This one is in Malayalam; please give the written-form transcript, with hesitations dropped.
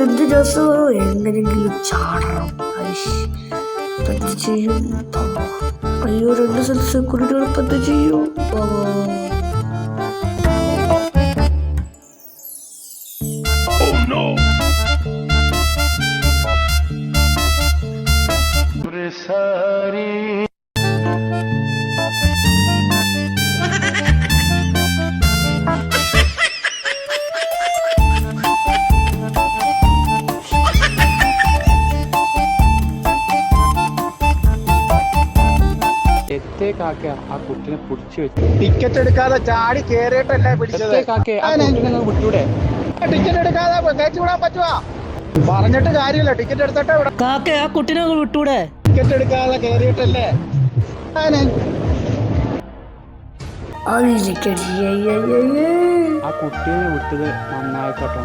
എന്ത് രസമോ, എങ്ങനെങ്കിലും ചാടണം. എന്ത് ചെയ്യും? അയ്യോ, 2 സ്ഥലത്ത് സെക്യൂരിറ്റി ഉറപ്പ് എന്ത് ചെയ്യും? കാക്ക ആ കുട്ടിനെ പിടിച്ചു വെച്ചു. ടിക്കറ്റ് എടുക്കാതെ ചാടി കേറിയിട്ടല്ലേ പിടിച്ചത്. വിട്ടൂടെ? ടിക്കറ്റ് എടുക്കാതെ കയറ്റി വിടാൻ പറ്റുവാ? പറഞ്ഞിട്ട് കാര്യമില്ല, ടിക്കറ്റ് എടുത്തിട്ട് കാക്ക ആ കുട്ടിനെ വിട്ടൂടെ? ടിക്കറ്റ് എടുക്കാതെ കേറിയിട്ടല്ലേ. ആ കുട്ടീനെ വിട്ടത് നന്നായിക്കോട്ടെ.